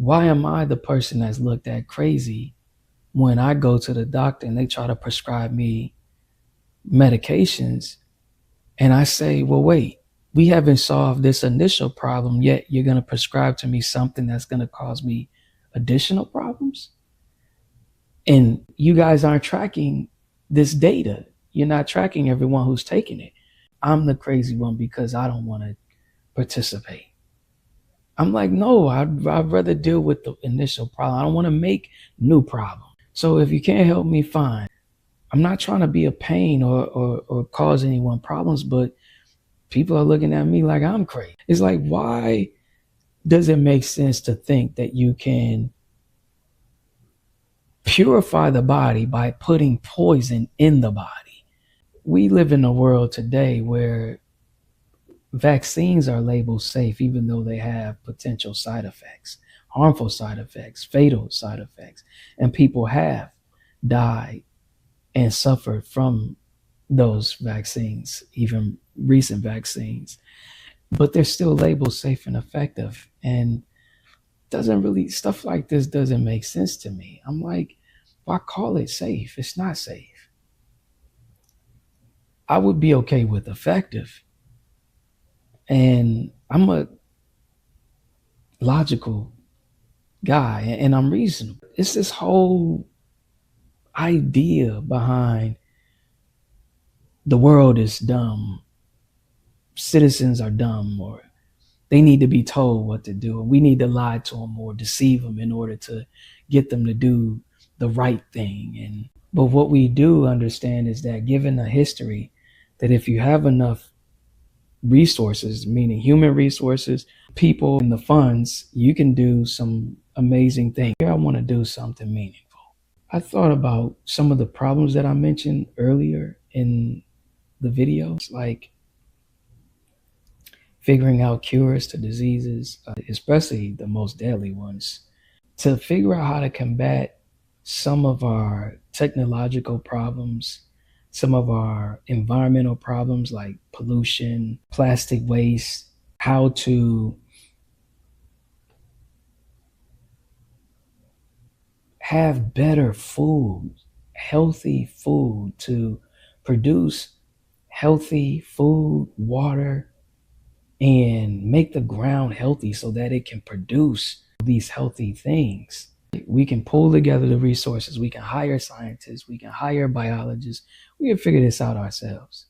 Why am I the person that's looked at crazy when I go to the doctor and they try to prescribe me medications and I say, well, wait, we haven't solved this initial problem yet. You're going to prescribe to me something that's going to cause me additional problems? And you guys aren't tracking this data. You're not tracking everyone who's taking it. I'm the crazy one because I don't want to participate. I'm like, no, I'd rather deal with the initial problem. I don't want to make new problems. So if you can't help me, fine. I'm not trying to be a pain or cause anyone problems, but people are looking at me like I'm crazy. It's like, why does it make sense to think that you can purify the body by putting poison in the body? We live in a world today where vaccines are labeled safe, even though they have potential side effects, harmful side effects, fatal side effects. And people have died and suffered from those vaccines, even recent vaccines. But they're still labeled safe and effective. And stuff like this doesn't make sense to me. I'm like, why call it safe? It's not safe. I would be okay with effective. And I'm a logical guy and I'm reasonable. It's this whole idea behind the world is dumb, citizens are dumb, or they need to be told what to do, and we need to lie to them or deceive them in order to get them to do the right thing. But what we do understand is that given the history, that if you have enough resources, meaning human resources, people, and the funds, you can do some amazing things. Here I want to do something meaningful. I thought about some of the problems that I mentioned earlier in the videos, like figuring out cures to diseases, especially the most deadly ones, to figure out how to combat some of our technological problems, some of our environmental problems like pollution, plastic waste, how to have better food, healthy food, to produce healthy food, water, and make the ground healthy so that it can produce these healthy things. We can pull together the resources. We can hire scientists. We can hire biologists. We can figure this out ourselves.